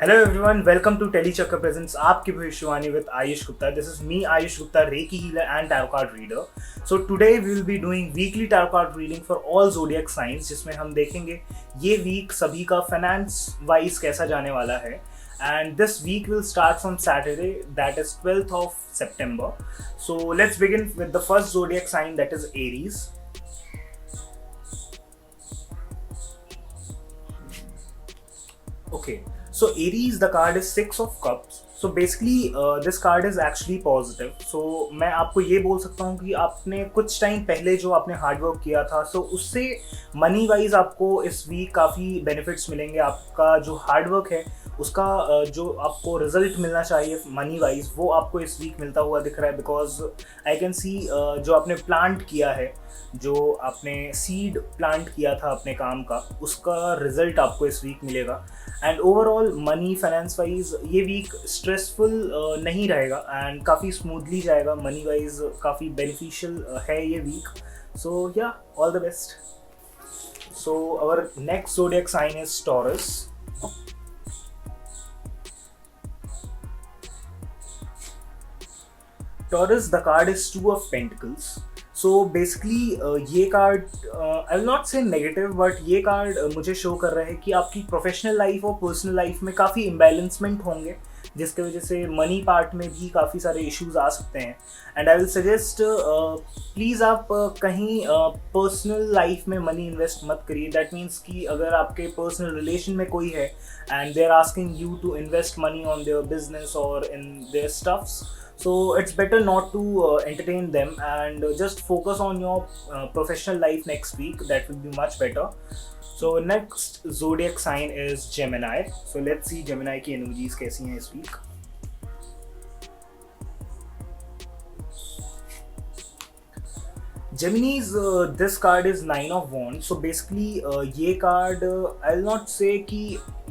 Hello everyone, welcome to Telechakkar Presents आपकी भविष्यवाणी with Ayush Gupta. This is me, Ayush Gupta, Reiki healer and tarot card reader. So today we will be doing weekly tarot card reading for all zodiac signs, जिसमें हम देखेंगे ये week सभी का finance wise कैसा जाने वाला है. And this week will start from Saturday, that is 12th of September. So let's begin with the first zodiac sign, that is Aries. Okay. So Aries, the card is Six of Cups. So basically this card is actually positive. So मैं आपको ये बोल सकता हूँ कि आपने कुछ time पहले जो आपने हार्ड वर्क किया था, so उससे मनी वाइज आपको इस वीक काफ़ी बेनिफिट्स मिलेंगे. आपका जो हार्ड वर्क है उसका जो आपको रिजल्ट मिलना चाहिए मनी वाइज, वो आपको इस वीक मिलता हुआ दिख रहा है. बिकॉज आई कैन सी जो आपने प्लांट किया है, जो आपने सीड प्लांट किया था अपने काम का, उसका रिजल्ट आपको इस वीक मिलेगा. And overall money finance wise ये वीक स्ट्रेसफुल नहीं रहेगा एंड काफ़ी स्मूथली जाएगा. मनी वाइज काफ़ी बेनिफिशियल है ये week. So yeah, all the best. So our next zodiac sign is Taurus. Taurus, the card is Two of Pentacles. So basically ये card I will not से negative, but ये card मुझे show कर रहा है कि आपकी प्रोफेशनल लाइफ और पर्सनल लाइफ में काफ़ी इम्बैलेंसमेंट होंगे, जिसके वजह से मनी पार्ट में भी काफ़ी सारे इश्यूज आ सकते हैं. And I will suggest please आप कहीं पर्सनल लाइफ में मनी इन्वेस्ट मत करिए. दैट मीन्स कि अगर आपके पर्सनल रिलेशन में कोई है and they are asking you to invest money on their business और in their stuffs, so it's better not to entertain them and just focus on your professional life next week. That will be much better. So next zodiac sign is Gemini. So let's see Gemini की energies कैसी हैं इस week. Gemini's this card is Nine of Wands. So basically ये card I will not से कि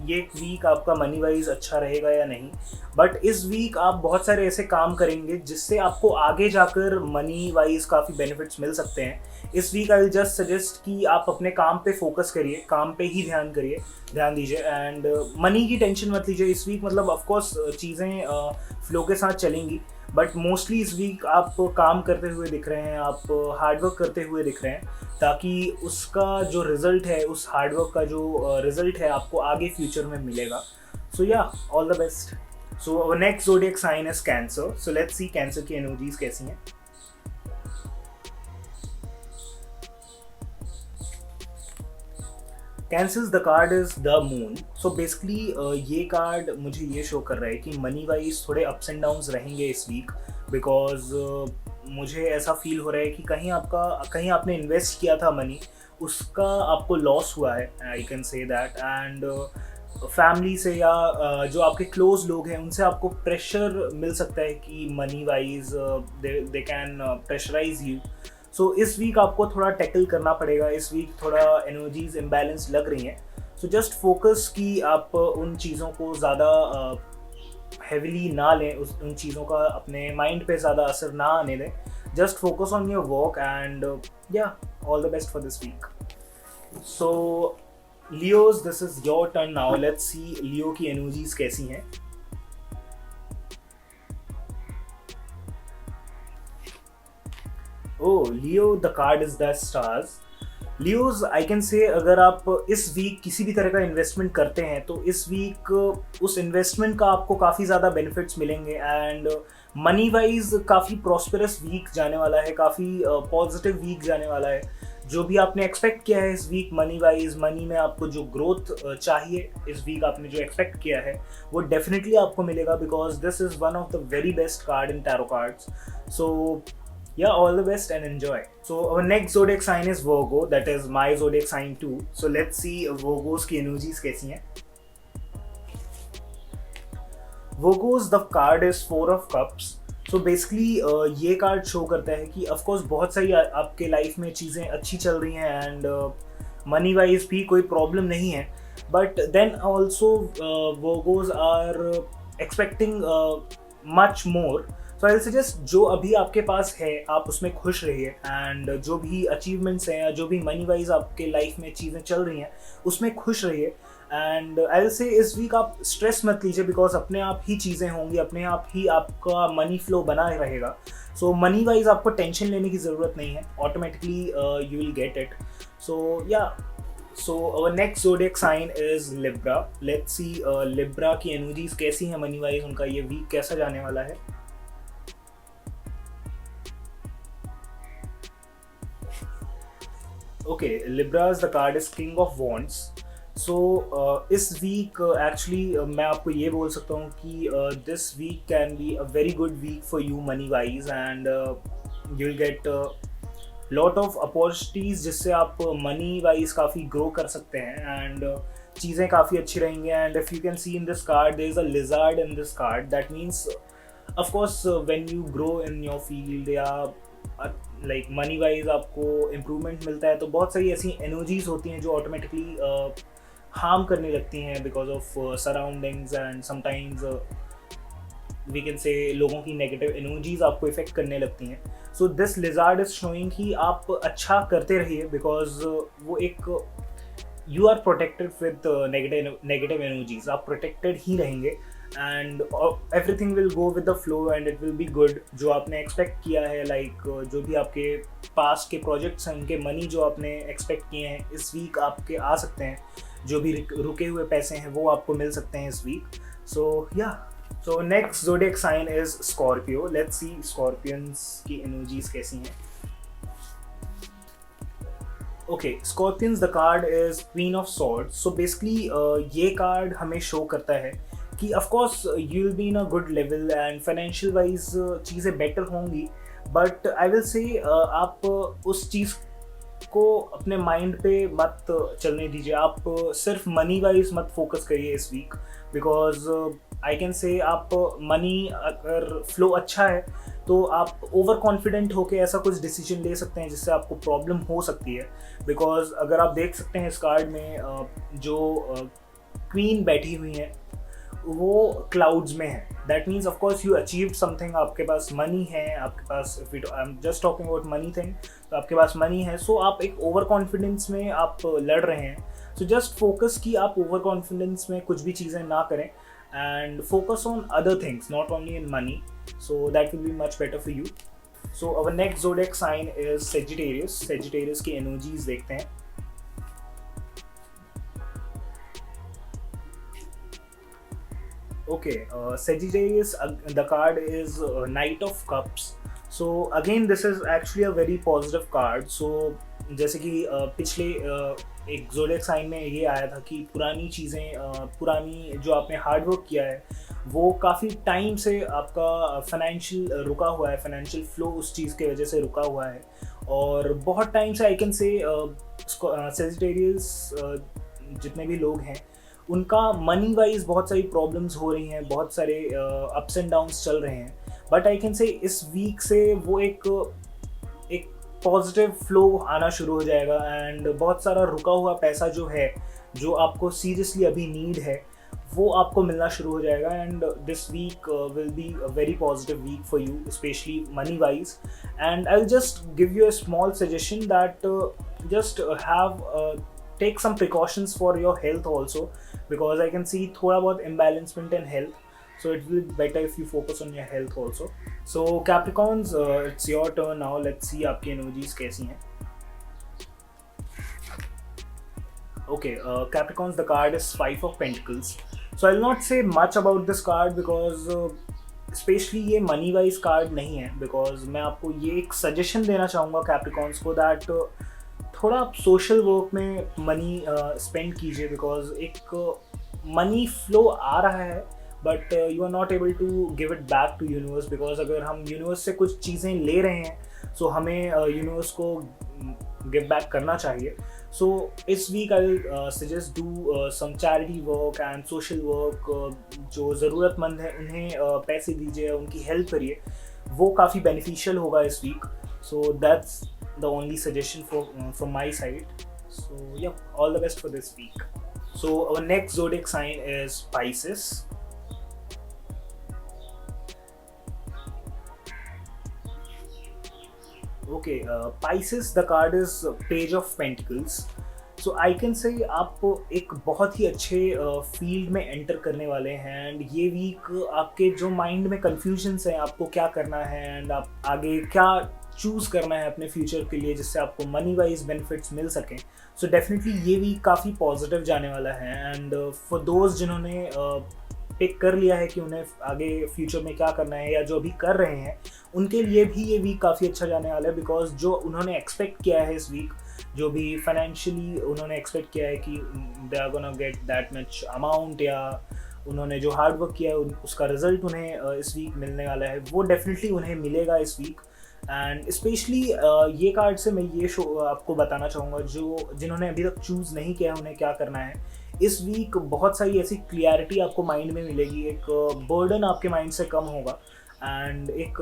ये week आपका money wise अच्छा रहेगा या नहीं, बट इस वीक आप बहुत सारे ऐसे काम करेंगे जिससे आपको आगे जाकर मनी वाइज काफ़ी बेनिफिट्स मिल सकते हैं. इस week I will just suggest कि आप अपने काम पे फोकस करिए, काम पे ही ध्यान दीजिए एंड मनी की टेंशन मत लीजिए इस वीक. मतलब ऑफकोर्स चीज़ें फ्लो के साथ चलेंगी, बट मोस्टली इस वीक आप काम करते हुए दिख रहे हैं, आप हार्डवर्क करते हुए दिख रहे हैं, ताकि उसका जो रिज़ल्ट है, उस हार्डवर्क का जो रिज़ल्ट है, आपको आगे फ्यूचर में मिलेगा. So yeah, all the best. So next zodiac sign is Cancer. So let's see Cancer की एनर्जीज कैसी हैं. Cancers, the card is the Moon. So basically ये कार्ड मुझे ये शो कर रहा है कि मनी वाइज थोड़े अप्स एंड डाउन्स रहेंगे इस वीक. बिकॉज मुझे ऐसा फील हो रहा है कि कहीं आपने इन्वेस्ट किया था मनी, उसका आपको लॉस हुआ है, I can say that. And family से या जो आपके क्लोज लोग हैं उनसे आपको प्रेशर मिल सकता है कि money wise they can pressurise you. So इस वीक आपको थोड़ा टैकल करना पड़ेगा. इस वीक थोड़ा एनर्जीज इम्बैलेंस लग रही हैं. सो जस्ट फोकस कि आप उन चीज़ों को ज़्यादा हैविली ना लें, उन चीज़ों का अपने माइंड पे ज़्यादा असर ना आने दें. Just focus on your work and yeah, all the best for this week. So Leos, this is your turn now. Let's see Leo की एनर्जीज कैसी हैं. Oh, Leo, the card is the stars. Leos, I can say अगर आप इस week किसी भी तरह का इन्वेस्टमेंट करते हैं तो इस वीक उस इन्वेस्टमेंट का आपको काफ़ी ज़्यादा बेनिफिट्स मिलेंगे एंड मनी वाइज काफ़ी प्रॉस्पेरस वीक जाने वाला है, काफ़ी पॉजिटिव वीक जाने वाला है. जो भी आपने एक्सपेक्ट किया है इस वीक मनी वाइज, मनी में आपको जो ग्रोथ चाहिए इस वीक आपने जो एक्सपेक्ट किया है वो डेफिनेटली आपको मिलेगा. Because this is one of the very best card in tarot cards. So yeah, all the best and enjoy. So our next zodiac sign is Virgo. That is my zodiac sign too. So let's see Virgos की energies कैसी हैं. Virgos, the card is Four of Cups. So basically ये card show करता है कि of course बहुत सारी आपके लाइफ में चीज़ें अच्छी चल रही हैं एंड मनी वाइज भी कोई प्रॉब्लम नहीं है, but then also Virgos are expecting much more. So I suggest जो अभी आपके पास है आप उसमें खुश रहिए, एंड जो भी अचीवमेंट्स हैं या जो भी मनी वाइज आपके लाइफ में चीज़ें चल रही हैं उसमें खुश रहिए। एंड आई विल से इस वीक आप स्ट्रेस मत लीजिए, बिकॉज अपने आप ही चीज़ें होंगी, अपने आप ही आपका मनी फ्लो बना रहेगा। सो मनी वाइज आपको टेंशन लेने की ज़रूरत नहीं है, automatically you will get it. So yeah so our next zodiac sign is Libra. Let's see Libra की एनर्जीज कैसी हैं मनी वाइज, उनका ये वीक कैसा जाने वाला है। Okay, Libras the card is king of wands. So इस वीक एक्चुअली मैं आपको ये बोल सकता हूँ कि this week can be a very good week for you money wise, and you will get lot of opportunities जिससे आप मनी वाइज काफ़ी ग्रो कर सकते हैं, एंड चीज़ें काफ़ी अच्छी रहेंगी। And if you can see in this card there is a lizard in this card, that means of course when you grow in your field या लाइक मनी वाइज आपको इम्प्रूवमेंट मिलता है, तो बहुत सारी ऐसी एनर्जीज होती हैं जो ऑटोमेटिकली हार्म करने लगती हैं because of surroundings, and sometimes we can say लोगों की नेगेटिव एनर्जीज आपको इफेक्ट करने लगती हैं। So this lizard is showing कि आप अच्छा करते रहिए, बिकॉज वो एक you are protected with negative energies, आप प्रोटेक्टेड ही रहेंगे, and everything will go with the flow and it will be good. जो आपने एक्सपेक्ट किया है, लाइक जो भी आपके पास के प्रोजेक्ट्स हैं उनके मनी जो आपने एक्सपेक्ट किए हैं इस वीक आपके आ सकते हैं, जो भी रुके हुए पैसे हैं वो आपको मिल सकते हैं इस week. So yeah so next zodiac sign is Scorpio. Let's see Scorpions की एनर्जीज कैसी हैं। Okay, Scorpions the card is queen of swords. So basically ये कार्ड हमें शो करता है कि of course you will be in a good level and financial wise चीज़ें better होंगी, बट आई विल से आप उस चीज़ को अपने माइंड पे मत चलने दीजिए। आप सिर्फ मनी वाइज मत फोकस करिए इस week, because I can say आप मनी अगर फ्लो अच्छा है तो आप ओवर कॉन्फिडेंट होकर ऐसा कुछ डिसीजन ले सकते हैं जिससे आपको प्रॉब्लम हो सकती है। बिकॉज अगर आप देख सकते हैं इस कार्ड में जो क्वीन बैठी हुई हैं वो क्लाउड्स में है, that means of course you achieve something, आपके पास मनी है, आपके पास if it I am just talking about money thing, तो आपके पास मनी है। सो आप एक ओवर कॉन्फिडेंस में आप लड़ रहे हैं। सो जस्ट फोकस कि आप ओवर कॉन्फिडेंस में कुछ भी चीज़ें ना करें, and focus on other things not only in money, so that will be much better for you. So our next zodiac sign is Sagittarius. Sagittarius की एनर्जीज देखते हैं। Okay, Sagittarius, the card is Knight of Cups. So again this is actually a very positive card. So जैसे कि पिछले एक zodiac sign में ये आया था कि पुरानी चीज़ें, पुरानी जो आपने हार्ड वर्क किया है वो काफ़ी टाइम से आपका फाइनेंशियल रुका हुआ है, फाइनेंशियल फ्लो उस चीज़ की वजह से रुका हुआ है, और बहुत टाइम से आई कैन से सेजिटेरियस जितने भी लोग हैं उनका मनी वाइज बहुत सारी प्रॉब्लम्स हो रही हैं, बहुत सारे अप्स एंड डाउन्स चल रहे हैं, बट आई कैन से इस वीक से वो एक पॉजिटिव फ्लो आना शुरू हो जाएगा, एंड बहुत सारा रुका हुआ पैसा जो है, जो आपको सीरियसली अभी नीड है, वो आपको मिलना शुरू हो जाएगा। And this week will be a very positive week for you, specially money wise. And I will just give you a small suggestion that just take some precautions for your health also, because I can see thoda bahut imbalancement in health, so it will be better if you focus on your health also. So Capricorns, it's your turn now. Let's see आपकी energies कैसी हैं. Okay, Capricorns, the card is 5 of Pentacles. So I'll not say much about this card because specially ये money wise card नहीं है, because मैं आपको ये एक सजेशन देना चाहूँगा कैप्रिकॉर्न्स को दैट थोड़ा आप सोशल वर्क में मनी स्पेंड कीजिए, बिकॉज एक मनी फ्लो आ रहा है but you are not able to give it back to universe, because अगर हम यूनिवर्स से कुछ चीज़ें ले रहे हैं सो हमें यूनिवर्स को गिव बैक करना चाहिए. सो इस week I will suggest do some charity work and social work. जो ज़रूरतमंद है उन्हें पैसे दीजिए, उनकी हेल्प करिए, वो काफ़ी बेनिफिशियल होगा इस week. So that's the only suggestion from my side. So yeah, all the best for this week. So our next zodiac sign is Pisces. Okay, Pisces the card is page of pentacles. So I can say आप एक बहुत ही अच्छे field में enter करने वाले हैं. And ये week आपके जो माइंड में कन्फ्यूजन्स हैं आपको क्या करना है एंड आप आगे क्या चूज़ करना है अपने फ्यूचर के लिए जिससे आपको मनी वाइज बेनिफिट्स मिल सकें. सो डेफिनेटली ये वीक काफ़ी पॉजिटिव जाने वाला है. एंड फॉर दोज जिन्होंने पिक कर लिया है कि उन्हें आगे फ्यूचर में क्या करना है या जो अभी कर रहे हैं उनके लिए भी ये वीक काफ़ी अच्छा जाने वाला है. बिकॉज जो उन्होंने एक्सपेक्ट किया है इस वीक, जो भी फाइनेंशियली उन्होंने एक्सपेक्ट किया है कि they are gonna get that much amount, या उन्होंने जो हार्ड वर्क किया है उसका रिजल्ट उन्हें इस वीक मिलने वाला है, वो डेफिनेटली उन्हें मिलेगा इस वीक. एंड स्पेशली ये कार्ड से मैं ये शो आपको बताना चाहूँगा जो जिन्होंने अभी तक चूज़ नहीं किया उन्हें क्या करना है. इस वीक बहुत सारी ऐसी क्लियरिटी आपको माइंड में मिलेगी, एक बर्डन आपके माइंड से कम होगा. एंड एक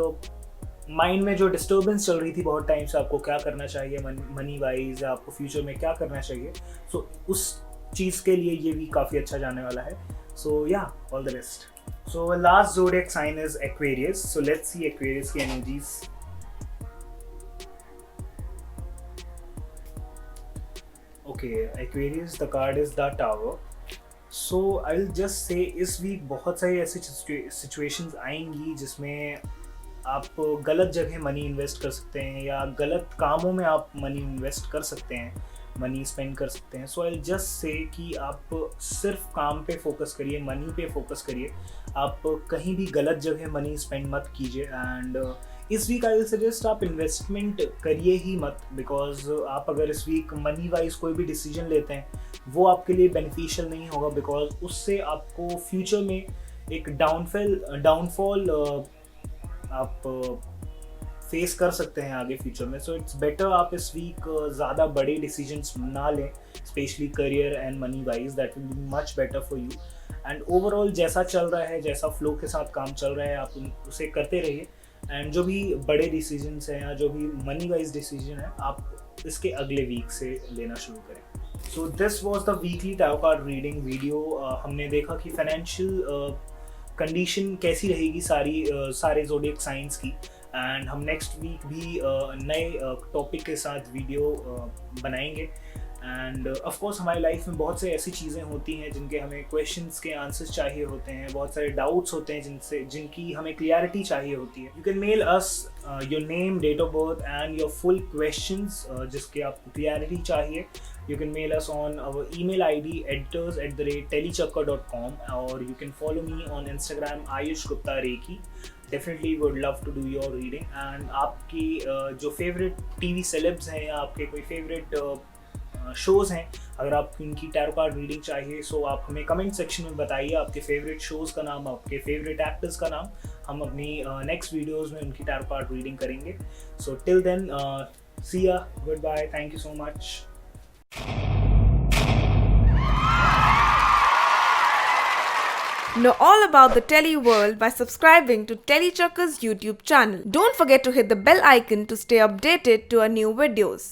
माइंड में जो डिस्टर्बेंस चल रही थी बहुत टाइम से, आपको क्या करना चाहिए मनी वाइज, या आपको फ्यूचर में क्या करना चाहिए, सो उस चीज़ के लिए ये वीक काफ़ी अच्छा जाने वाला है. So yeah, all the best. So last zodiac sign is Aquarius. So let's see Aquarius की energies. Okay, Aquarius, the card is the Tower. So I'll just say इस वीक बहुत सारी ऐसी सिचुएशंस आएंगी जिसमें आप गलत जगह मनी इन्वेस्ट कर सकते हैं या गलत कामों में आप मनी इन्वेस्ट कर सकते हैं, मनी स्पेंड कर सकते हैं. सो आई जस्ट से कि आप सिर्फ काम पे फोकस करिए, मनी पे फोकस करिए. आप कहीं भी गलत जगह मनी स्पेंड मत कीजिए. एंड इस वीक आई विल सजेस्ट आप इन्वेस्टमेंट करिए ही मत. बिकॉज आप अगर इस वीक मनी वाइज कोई भी डिसीजन लेते हैं वो आपके लिए बेनिफिशियल नहीं होगा. बिकॉज उससे आपको फ्यूचर में एक डाउनफॉल आप फेस कर सकते हैं आगे फ्यूचर में. सो इट्स बेटर आप इस वीक ज़्यादा बड़े डिसीजंस ना लें, specially career and money wise. That will be much better for you. And overall जैसा चल रहा है, जैसा फ्लो के साथ काम चल रहा है, आप उसे करते रहिए. एंड जो भी बड़े डिसीजंस हैं या जो भी मनी वाइज डिसीजन है आप इसके अगले वीक से लेना शुरू करें. So this was the weekly tarot card reading video. हमने देखा कि फाइनेंशियल कंडीशन कैसी रहेगी सारे ज़ोडिएक साइंस की. एंड हम नेक्स्ट वीक भी नए टॉपिक के साथ वीडियो बनाएंगे. एंड ऑफ कोर्स हमारी लाइफ में बहुत से ऐसी चीज़ें होती हैं जिनके हमें क्वेश्चंस के आंसर्स चाहिए होते हैं, बहुत सारे डाउट्स होते हैं जिनकी हमें क्लियरिटी चाहिए होती है. You can mail us your name, date of birth and your full questions जिसके आपको क्लियरिटी चाहिए. You can mail us on our email ID editors@telechakkar.com, or you can follow me on Instagram Ayush Gupta Reiki. Definitely would love to do your reading. And आपकी जो favourite TV celebs हैं या आपके कोई favourite shows हैं, अगर आप उनकी टैरो कार्ड रीडिंग चाहिए सो आप हमें कमेंट सेक्शन में बताइए आपके फेवरेट शोज़ का नाम, आपके फेवरेट एक्टर्स का नाम. हम अपनी नेक्स्ट वीडियोज़ में उनकी टैरो कार्ड रीडिंग करेंगे. So till then, see ya, good bye, thank you so much. Know all about the Tele world by subscribing to Telechakkar's YouTube channel. Don't forget to hit the bell icon to stay updated to our new videos.